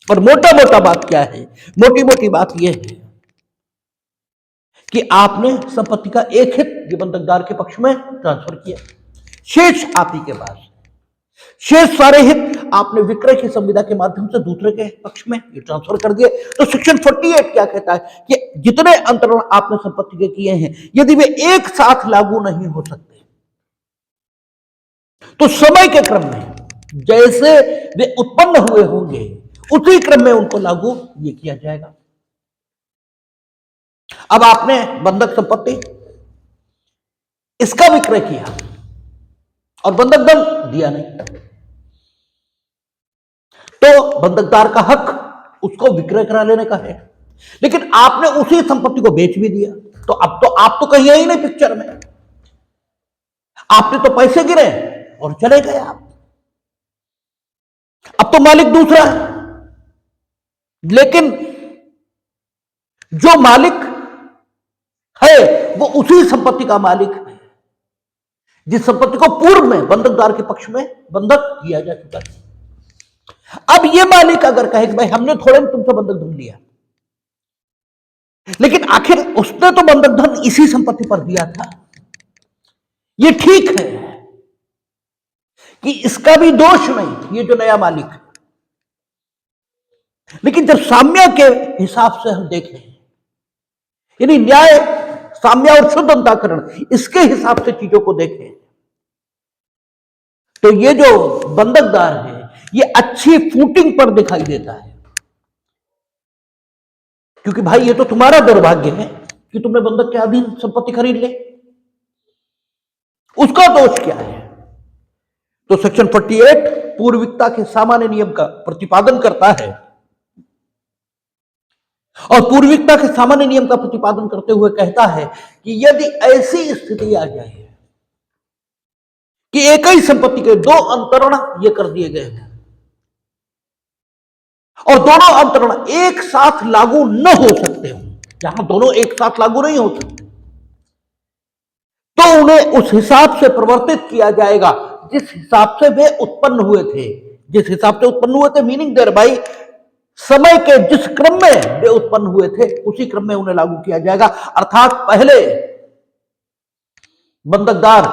और मोटा मोटा बात क्या है? मोटी मोटी बात यह है कि आपने संपत्ति का एक हित बंधकदार के पक्ष में ट्रांसफर किया, शेष आप ही के पास, शेष सारे हित आपने विक्रय की संविदा के माध्यम से दूसरे के पक्ष में ये ट्रांसफर कर दिए। तो सेक्शन 48 क्या कहता है कि जितने अंतरण आपने संपत्ति के किए हैं यदि वे एक साथ लागू नहीं हो सकते तो समय के क्रम में जैसे वे उत्पन्न हुए होंगे उसी क्रम में उनको लागू ये किया जाएगा। अब आपने बंधक संपत्ति इसका विक्रय किया और बंधक धन दिया नहीं तो बंधकदार का हक उसको विक्रय करा लेने का है, लेकिन आपने उसी संपत्ति को बेच भी दिया तो अब तो आप तो कहीं ही नहीं पिक्चर में, आपने तो पैसे गिरे और चले गए आप, अब तो मालिक दूसरा है। लेकिन जो मालिक है वो उसी संपत्ति का मालिक है, जिस संपत्ति को पूर्व में बंधकदार के पक्ष में बंधक किया जा चुका है। अब ये मालिक अगर कहे कि भाई हमने थोड़े में तुमसे बंधक धन लिया, लेकिन आखिर उसने तो बंधक धन इसी संपत्ति पर दिया था, ये ठीक है कि इसका भी दोष नहीं, ये जो नया मालिक है। लेकिन जब साम्य के हिसाब से हम देखें, यानी न्याय, साम्य और शुद्ध अंतःकरण, इसके हिसाब से चीजों को देखें, तो ये जो बंधकदार है ये अच्छी फूटिंग पर दिखाई देता है। क्योंकि भाई ये तो तुम्हारा दुर्भाग्य है कि तुमने बंधक के अधीन संपत्ति खरीद ले, उसका दोष क्या है? तो सेक्शन 48 पूर्विकता के सामान्य नियम का प्रतिपादन करता है, और पूर्विकता के सामान्य नियम का प्रतिपादन करते हुए कहता है कि यदि ऐसी स्थिति आ जाए कि एक ही संपत्ति के दो अंतरण ये कर दिए गए हैं और दोनों अंतरण एक साथ लागू न हो सकते हो, जहां दोनों एक साथ लागू नहीं हो सकते, तो उन्हें उस हिसाब से प्रवर्तित किया जाएगा जिस हिसाब से वे उत्पन्न हुए थे। जिस हिसाब से उत्पन्न हुए थे मीनिंग देयर बाई समय के जिस क्रम में वे उत्पन्न हुए थे उसी क्रम में उन्हें लागू किया जाएगा। अर्थात पहले बंधकदार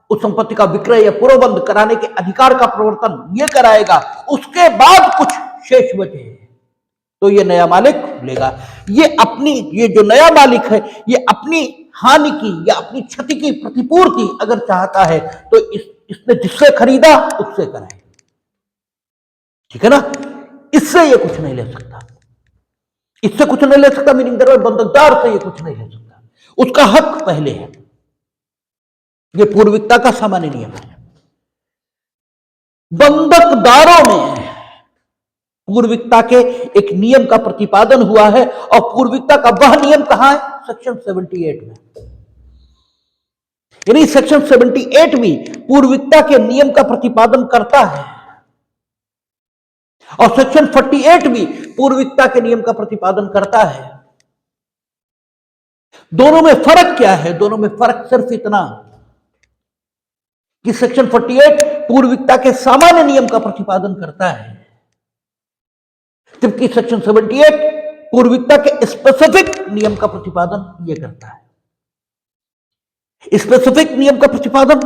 उस संपत्ति का विक्रय या पूर्वबंध कराने के अधिकार का प्रवर्तन यह कराएगा, उसके बाद कुछ शेष बचे तो ये नया मालिक लेगा। ये जो नया मालिक है ये अपनी हानि की या अपनी क्षति की प्रतिपूर्ति अगर चाहता है तो इसने जिससे खरीदा उससे कराए, ठीक है ना। इससे ये कुछ नहीं ले सकता, इससे कुछ नहीं ले सकता, मीनिंग बंधकदार से ये कुछ नहीं ले सकता, उसका हक पहले है। ये पूर्विकता का सामान्य नियम है। बंधकदारों में पूर्विकता के एक नियम का प्रतिपादन हुआ है, और पूर्विकता का वह नियम कहां है? सेक्शन 78 में। यानी सेक्शन 78 भी पूर्विकता के नियम का प्रतिपादन करता है, और सेक्शन 48 भी पूर्विकता के नियम का प्रतिपादन करता है। दोनों में फर्क क्या है? दोनों में फर्क सिर्फ इतना कि सेक्शन 48 पूर्विकता के सामान्य नियम का प्रतिपादन करता है, जबकि सेक्शन 78 पूर्विकता के स्पेसिफिक नियम का प्रतिपादन यह करता है। स्पेसिफिक नियम का प्रतिपादन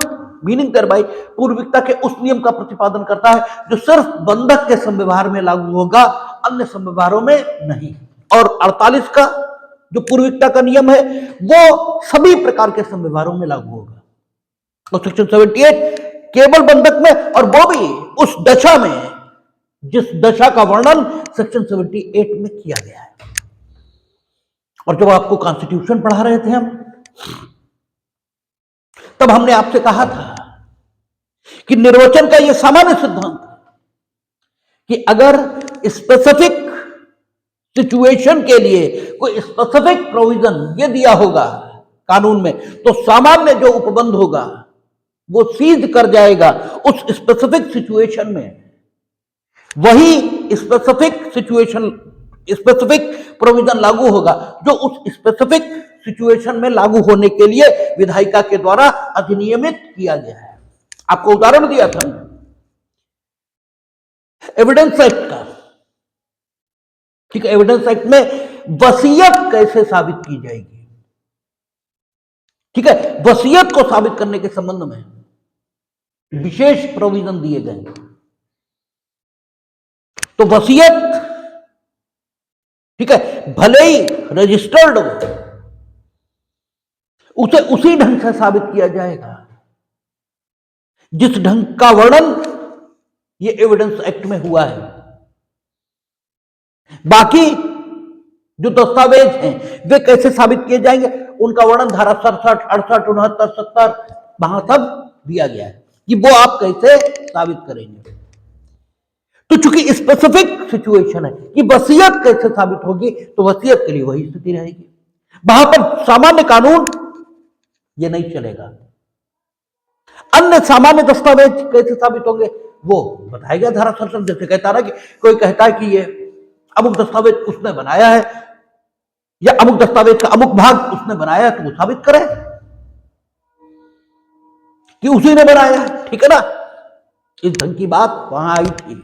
मीनिंग बाई पूर्विकता के उस नियम का प्रतिपादन करता है जो सिर्फ बंधक के संव्यवहार में लागू होगा, अन्य संव्यवहारों में नहीं। और 48 का जो पूर्विकता का नियम है वो सभी प्रकार के संव्यवहारों में लागू होगा। और सेक्शन 78 केवल बंधक में, और वो भी उस दशा में जिस दशा का वर्णन सेक्शन 78 में किया गया है। और जब आपको कॉन्स्टिट्यूशन पढ़ा रहे थे हम, तब हमने आपसे कहा था कि निर्वचन का यह सामान्य सिद्धांत कि अगर स्पेसिफिक सिचुएशन के लिए कोई स्पेसिफिक प्रोविजन ये दिया होगा कानून में, तो सामान्य जो उपबंध होगा वो सीज कर जाएगा उस स्पेसिफिक सिचुएशन में। वही स्पेसिफिक प्रोविजन लागू होगा जो उस स्पेसिफिक सिचुएशन में लागू होने के लिए विधायिका के द्वारा अधिनियमित किया गया है। आपको उदाहरण दिया था एविडेंस एक्ट का, ठीक है। एविडेंस एक्ट में वसीयत कैसे साबित की जाएगी, ठीक है। वसीयत को साबित करने के संबंध में विशेष प्रोविजन दिए गए। तो वसीयत, ठीक है, भले ही रजिस्टर्ड हो, उसे उसी ढंग से साबित किया जाएगा जिस ढंग का वर्णन ये एविडेंस एक्ट में हुआ है। बाकी जो दस्तावेज हैं वे कैसे साबित किए जाएंगे, उनका वर्णन धारा 67, 68, 69, 70 वहां सब दिया गया है कि वो आप कैसे साबित करेंगे। तो चूंकि स्पेसिफिक सिचुएशन है कि वसीयत कैसे साबित होगी, तो वसीयत के लिए वही स्थिति रहेगी। वहां पर सामान्य कानून ये नहीं चलेगा। अन्य सामान्य दस्तावेज कैसे साबित होंगे वो बताया गया धारा 67। जैसे कहता ना कि कोई कहता है कि ये अमुक दस्तावेज उसने बनाया है या अमुक दस्तावेज का अमुक भाग उसने बनाया है, तो वो साबित करे। कि उसी ने बनाया, ठीक है ना। इस ढंग की बात वहां आई थी।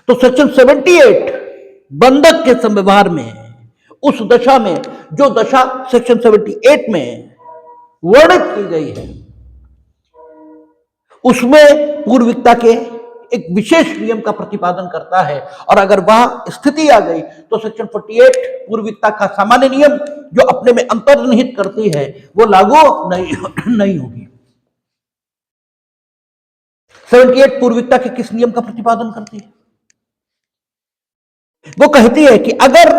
तो सेक्शन 78 बंधक के संव्यवहार में, उस दशा में जो दशा सेक्शन 78 में वर्णित की गई है, उसमें पूर्विकता के एक विशेष नियम का प्रतिपादन करता है। और अगर वह स्थिति आ गई तो सेक्शन 48 पूर्विकता का सामान्य नियम जो अपने में अंतर्निहित करती है वो लागू नहीं होगी। 78 पूर्विकता के किस नियम का प्रतिपादन करती है? वो कहती है कि अगर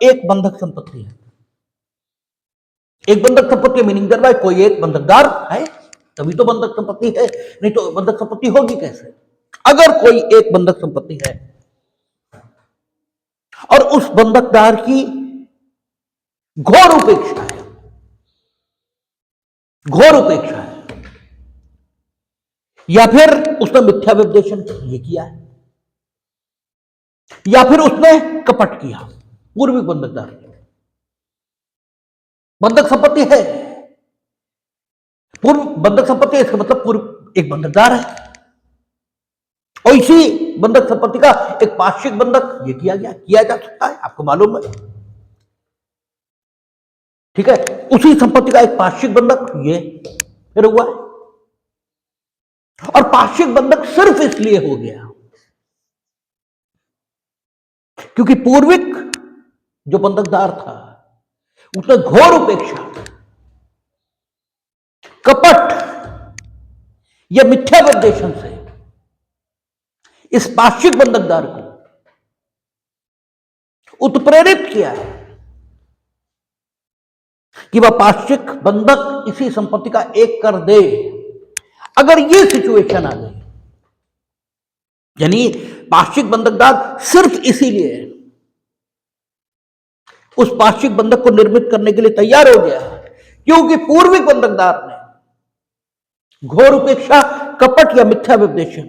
एक बंधक संपत्ति है, एक बंधक संपत्ति मीनिंग दर भाई कोई एक बंधकदार है तभी तो बंधक संपत्ति है, नहीं तो बंधक संपत्ति होगी कैसे? अगर कोई एक बंधक संपत्ति है और उस बंधकदार की घोर उपेक्षा है, घोर उपेक्षा है, या फिर उसने मिथ्या विपदेशन ये किया है, या फिर उसने कपट किया, पूर्विक बंधकदार बंधक संपत्ति है, पूर्व बंधक संपत्ति है, इसका मतलब पूर्व एक बंधकदार है और इसी बंधक संपत्ति का एक पार्श्विक बंधक ये किया जा सकता है, आपको मालूम है, ठीक है। उसी संपत्ति का एक पार्श्विक बंधक ये फिर हुआ है, और पार्श्विक बंधक सिर्फ इसलिए हो गया क्योंकि पूर्विक जो बंधकदार था उसने घोर उपेक्षा, कपट या मिथ्या विपदेशन से इस पार्श्विक बंधकदार को उत्प्रेरित किया है कि वह पार्श्विक बंधक इसी संपत्ति का एक कर दे। अगर यह सिचुएशन आ गई, यानी पार्श्विक बंधकदार सिर्फ इसीलिए उस पार्श्विक बंधक को निर्मित करने के लिए तैयार हो गया क्योंकि पूर्विक बंधकदार ने घोर उपेक्षा, कपट या मिथ्या विपदेशन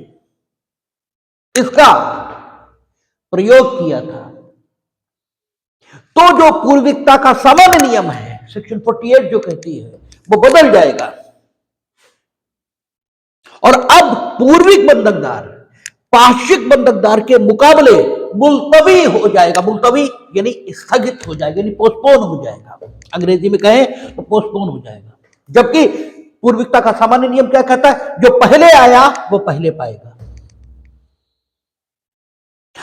इसका प्रयोग किया था, तो जो पूर्विकता का सामान्य नियम है सेक्शन 48 जो कहती है वो बदल जाएगा और अब पूर्विक बंधकदार पार्श्विक बंधकदार के मुकाबले मुलतवी हो जाएगा। मुलतवी यानी स्थगित हो जाएगा, यानी पोस्टपोन हो जाएगा, अंग्रेजी में कहें तो पोस्टपोन हो जाएगा। जबकि पूर्विकता का सामान्य नियम क्या कहता है? जो पहले आया वो पहले पाएगा।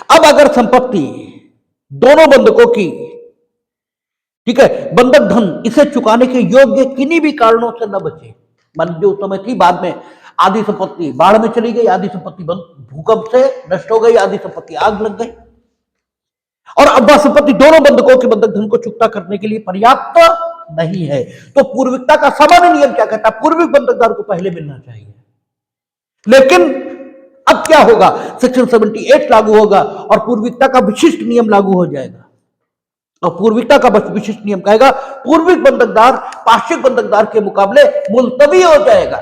अब अगर संपत्ति दोनों बंधकों की, ठीक है, बंधक धन इसे चुकाने के योग्य किन्हीं भी कारणों से न बचे, मान जो समय थी, बाद में आधी संपत्ति बाढ़ में चली गई, आधी संपत्ति भूकंप से नष्ट हो गई, आधी संपत्ति आग लग गई, और अब वह संपत्ति दोनों बंधकों के बंधक धन को चुकता करने के लिए पर्याप्त नहीं है, तो पूर्विकता का सामान्य नियम क्या कहता है? पूर्विक बंधकदार को पहले मिलना चाहिए। लेकिन अब क्या होगा? सेक्शन 78 लागू होगा और पूर्विकता का विशिष्ट नियम लागू हो जाएगा। और पूर्विकता का विशिष्ट नियम कहेगा पूर्विक बंधकदार पार्श्विक बंधकदार के मुकाबले मुलतवी हो जाएगा,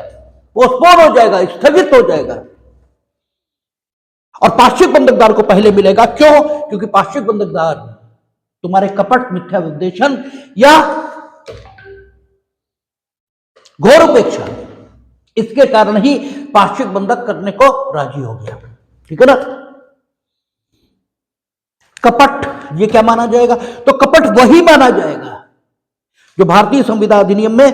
पोस्टपोन हो जाएगा, स्थगित हो जाएगा, और पार्श्विक बंधकदार को पहले मिलेगा। क्यों? क्योंकि पार्श्विक बंधकदार तुम्हारे कपट, मिथ्या विपदेशन या घोर उपेक्षा इसके कारण ही पार्श्विक बंधक करने को राजी हो गया, ठीक है ना। कपट ये क्या माना जाएगा? तो कपट वही माना जाएगा जो भारतीय संविदा अधिनियम में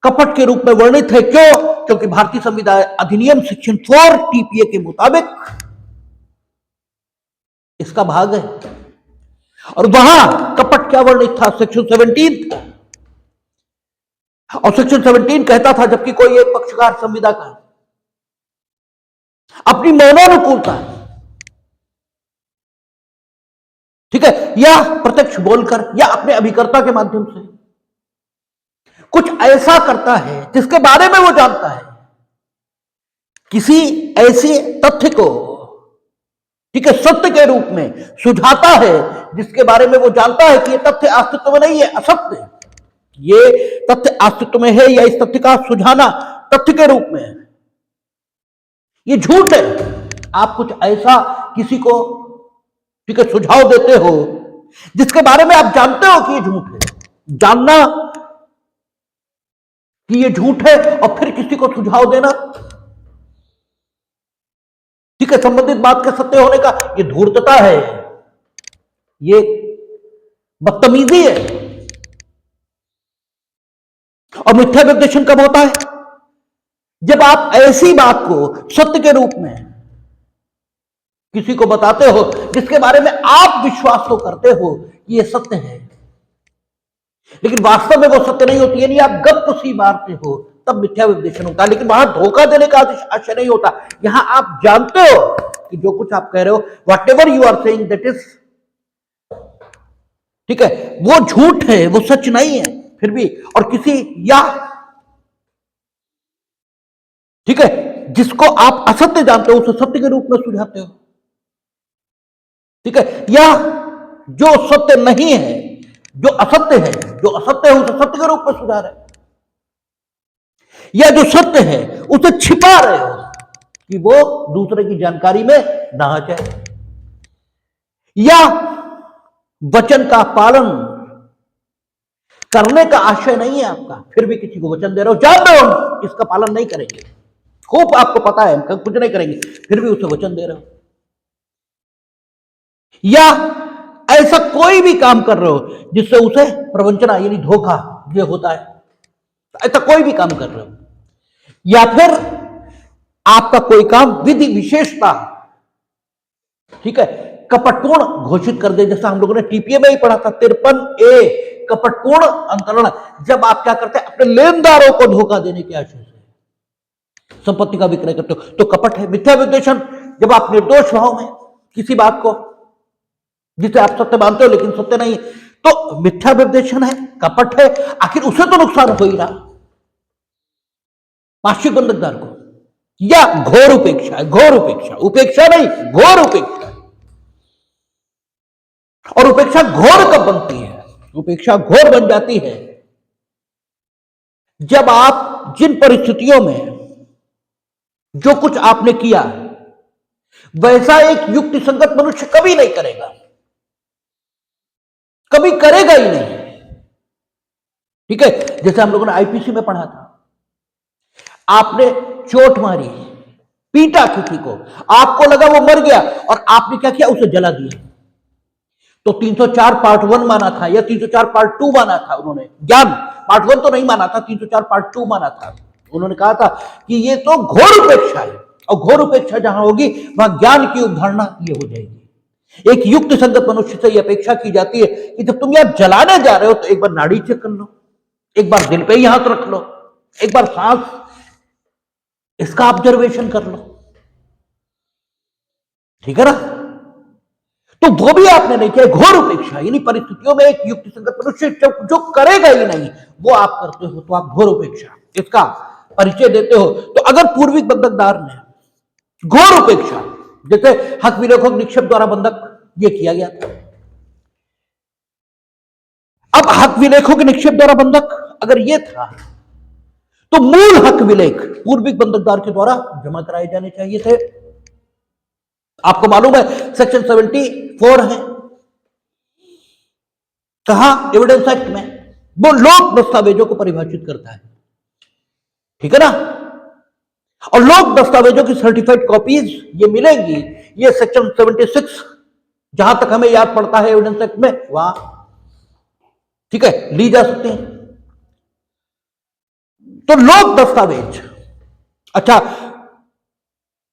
कपट के रूप में वर्णित है। क्यों? क्योंकि भारतीय संविदा अधिनियम सेक्शन 4 टीपीए के मुताबिक इसका भाग है, और वहां कपट क्या वर्णित था? सेक्शन 17 था, और सेक्शन 17 कहता था जबकि कोई एक पक्षकार संविदा का अपनी मौनानुकूलता, ठीक है, या प्रत्यक्ष बोलकर या अपने अभिकर्ता के माध्यम से कुछ ऐसा करता है जिसके बारे में वो जानता है, किसी ऐसे तथ्य को, ठीक है, सत्य के रूप में सुझाता है जिसके बारे में वो जानता है कि ये तथ्य अस्तित्व में नहीं है, असत्य, ये तथ्य अस्तित्व में है या इस तथ्य का सुझाना तथ्य के रूप में ये झूठ है। आप कुछ ऐसा किसी को, ठीक है, सुझाव देते हो जिसके बारे में आप जानते हो कि ये झूठ है। जानना कि ये झूठ है और फिर किसी को सुझाव देना, ठीक है, संबंधित बात के सत्य होने का, ये धूर्तता है, ये बदतमीजी है। और मिथ्या विश्लेषण कब होता है? जब आप ऐसी बात को सत्य के रूप में किसी को बताते हो जिसके बारे में आप विश्वास तो करते हो कि ये सत्य है, लेकिन वास्तव में वो सत्य नहीं होती, यानी आप गप सी मारते हो, तब मिथ्या विश्लेषण होता है। लेकिन वहां धोखा देने का आशय नहीं होता, यहां आप जानते हो कि जो कुछ आप कह रहे हो, whatever you are saying that is, ठीक है, वो झूठ है, वो सच नहीं है फिर भी, और किसी या, ठीक है, जिसको आप असत्य जानते हो उसे सत्य के रूप में सुझाते हो, ठीक है, या जो सत्य नहीं है, जो असत्य है, जो असत्य है उसे सत्य के रूप में सुझा रहे, या जो सत्य है उसे छिपा रहे हो कि वो दूसरे की जानकारी में ना आ जाए, या वचन का पालन करने का आशय नहीं है आपका, फिर भी किसी को वचन दे रहे हो, जान रहे हो इसका पालन नहीं करेंगे, खूब आपको पता है हम कुछ नहीं करेंगे, फिर भी उसे वचन दे रहे हो, या ऐसा कोई भी काम कर रहे हो जिससे उसे प्रवंचना यानी धोखा ये होता है, ऐसा कोई भी काम कर रहे हो, या फिर आपका कोई काम विधि विशेषता, ठीक है, कपटपूर्ण घोषित कर दे, जैसा हम लोगों ने टीपीए में ही पढ़ा था 53A, कपटपूर्ण अंतरण, जब आप क्या करते हैं, अपने लेनदारों को धोखा देने के आशय से संपत्ति का विक्रय करते हो, तो कपट है। मिथ्या विश्लेषण, जब आप निर्दोष भाव में किसी बात को जिसे आप सत्य मानते हो लेकिन सत्य नहीं, तो मिथ्या विश्लेषण है, कपट है, आखिर उसे तो नुकसान हो ही रहा, पार्श्विक बंधकदार को, या घोर उपेक्षा, घोर उपेक्षा, उपेक्षा नहीं घोर उपेक्षा, और उपेक्षा घोर कब बनती है? उपेक्षा घोर बन जाती है जब आप जिन परिस्थितियों में जो कुछ आपने किया वैसा एक युक्ति संगत मनुष्य कभी नहीं करेगा, कभी करेगा ही नहीं, ठीक है, जैसे हम लोगों ने आईपीसी में पढ़ा था, आपने चोट मारी, पीटा किसी को, आपको लगा वो मर गया और आपने क्या किया, उसे जला दिया, तो 304 पार्ट 1 माना था या 304 पार्ट 2 माना था उन्होंने, ज्ञान पार्ट 1 तो नहीं माना था, 304 पार्ट 2 माना था। उन्होंने कहा था कि ये तो घोर उपेक्षा है, और घोर उपेक्षा जहां होगी वहां ज्ञान की अवधारणा ये हो जाएगी। एक युक्त संगत मनुष्य से यह अपेक्षा की जाती है कि जब तुम यहां जलाने जा रहे हो तो एक बार नाड़ी चेक कर लो, एक बार दिल पे ही हाथ रख लो, एक बार सांस इसका ऑब्जर्वेशन कर लो, ठीक है ना, तो वो भी आपने नहीं किया, घोर उपेक्षा, यानी परिस्थितियों में एक युक्ति संगत मनुष्य जो करेगा ही नहीं वो आप करते हो, तो आप घोर उपेक्षा इसका परिचय देते हो। तो अगर पूर्विक बंधकदार ने घोर उपेक्षा, जैसे हक विलेखों निक्षेप द्वारा बंधक ये किया गया था, अब हक विलेखों के निक्षेप द्वारा बंधक अगर ये था तो मूल हक विलेख पूर्विक बंधकदार के द्वारा जमा कराए जाने चाहिए थे। आपको मालूम है सेक्शन 74 है, कहा एविडेंस एक्ट में, वो लोक दस्तावेजों को परिभाषित करता है, ठीक है ना, और लोक दस्तावेजों की सर्टिफाइड कॉपीज ये मिलेंगी, ये सेक्शन 76 जहां तक हमें याद पड़ता है एविडेंस एक्ट में वहां, ठीक है, ली जा सकती है। तो लोक दस्तावेज, अच्छा,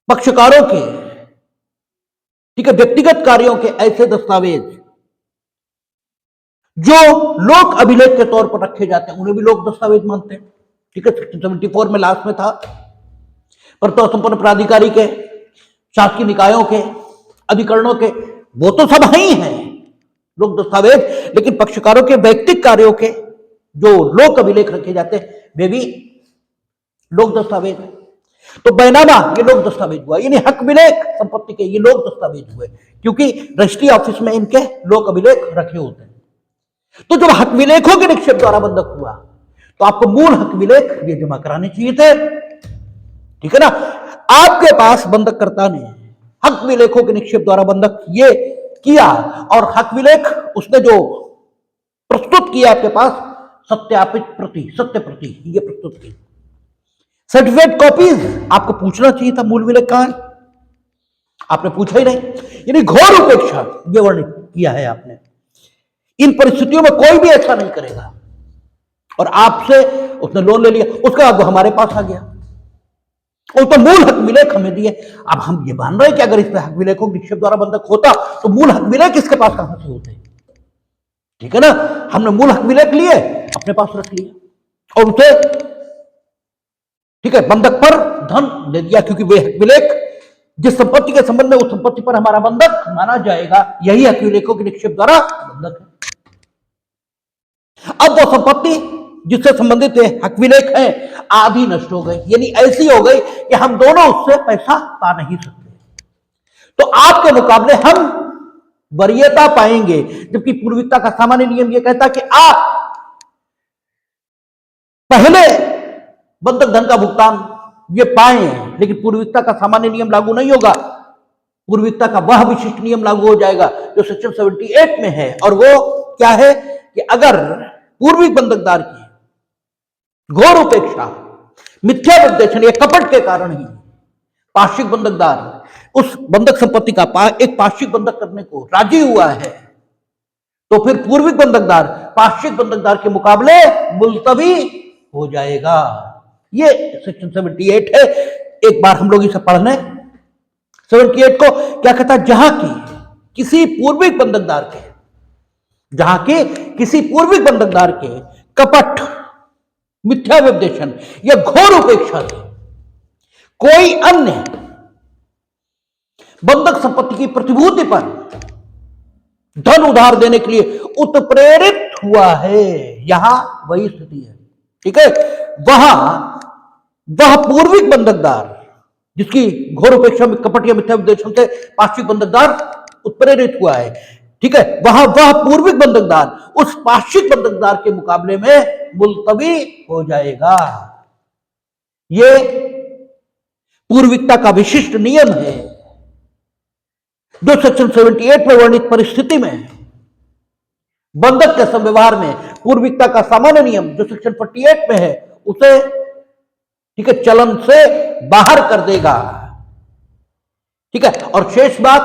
पक्षकारों के, ठीक है, व्यक्तिगत कार्यों के ऐसे दस्तावेज जो लोक अभिलेख के तौर पर रखे जाते हैं उन्हें भी लोक दस्तावेज मानते हैं, ठीक है, सेक्शन 74 में लास्ट में था, पर तो संपन्न प्राधिकारी के, शासकीय निकायों के, अधिकरणों के, वो तो सब ही हैं लोक दस्तावेज, लेकिन पक्षकारों के व्यक्तिगत कार्यों के जो लोक अभिलेख रखे जाते हैं वे भी लोक दस्तावेज है। तो बैनामा ये लोक दस्तावेज हुआ, यानी हक विलेख संपत्ति के ये लोक दस्तावेज हुए, क्योंकि रजिस्ट्री ऑफिस में इनके लोक अभिलेख रखे होते हैं। तो जब हक विलेखों के निक्षेप द्वारा बंधक हुआ तो आपको मूल हक विलेख ये जमा कराने चाहिए थे, ठीक है ना। आपके पास बंधककर्ता ने हक विलेखों के निक्षेप द्वारा बंधक ये किया और हक विलेख उसने जो प्रस्तुत किया आपके पास सत्यापित प्रति, सत्य प्रति ये प्रस्तुत की। सर्टिफिकेट कॉपीज आपको पूछना चाहिए था मूल विलेख कहां है, आपने पूछा ही नहीं। यानी घोर उपेक्षा ये वर्णित किया है आपने। इन परिस्थितियों में कोई भी ऐसा नहीं करेगा। और आपसे उसने लोन ले लिया, उसका अब हमारे पास आ गया, और तो मूल हक विलेख हमें दिए। अब हम ये मान रहे हैं कि अगर इसमें हक विलेखों की निक्षेप द्वारा बंधक होता तो मूल हक विलेख इसके पास कहां से होते? ठीक है ना, हमने मूल हक विलेख लिए, अपने पास रख लिया और उसे ठीक है बंधक पर धन दे दिया, क्योंकि वे हक विलेख जिस संपत्ति के संबंध में उस संपत्ति पर हमारा बंधक माना जाएगा, यही हक विलेखों के निक्षेप द्वारा बंधक है। अब वो संपत्ति जिससे संबंधित हक विलेख है आधी नष्ट हो गई, यानी ऐसी हो गई कि हम दोनों उससे पैसा पा नहीं सकते। तो आपके मुकाबले हम वरीयता पाएंगे, जबकि पूर्विकता का सामान्य नियम यह कहता है कि आप पहले बंधक धन का भुगतान ये पाए, लेकिन पूर्विकता का सामान्य नियम लागू नहीं होगा। पूर्विकता का वह विशिष्ट नियम लागू हो जाएगा जो सेक्शन 78 में है, और वो क्या है कि अगर पूर्विक बंधकदार की घोर उपेक्षा, मिथ्या विद्वेषण या कपट के कारण ही पार्श्विक बंधकदार उस बंधक संपत्ति का एक पार्श्विक बंधक करने को राजी हुआ है, तो फिर पूर्विक बंधकदार पार्श्विक बंधकदार के मुकाबले मुलतवी हो जाएगा। ये सेक्शन 78 है। एक बार हम लोग इसे पढ़ लें। 78 को क्या कहता है? जहां की किसी पूर्विक बंधकदार के, जहां की किसी पूर्विक बंधकदार के कपट, मिथ्या विद्वेषण या घोर उपेक्षा से कोई अन्य बंधक संपत्ति की प्रतिभूति पर धन उधार देने के लिए उत्प्रेरित हुआ है, यहां वही स्थिति है। ठीक है, वह पूर्विक बंधकदार जिसकी घोर उपेक्षा में कपट या मिथ्या विद्वेषण से पार्श्विक बंधकदार उत्प्रेरित हुआ है, ठीक है, वह पूर्विक बंधकदार उस पार्श्विक बंधकदार के मुकाबले में मुलतवी हो जाएगा। ये पूर्विकता का विशिष्ट नियम है जो सेक्शन 78 में वर्णित परिस्थिति में बंधक के संव्यवहार में पूर्विकता का सामान्य नियम जो सेक्शन 48 में है उसे ठीक है चलन से बाहर कर देगा। ठीक है, और शेष बात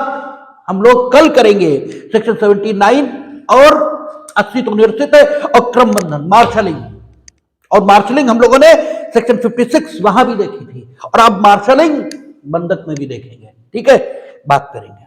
हम लोग कल करेंगे। सेक्शन 79 और 80 तो निरसित है, और क्रम बंधन मार्शलिंग, और मार्शलिंग हम लोगों ने सेक्शन 56 वहां भी देखी थी, और अब मार्शलिंग बंधक में भी देखेंगे। ठीक है, बात करेंगे।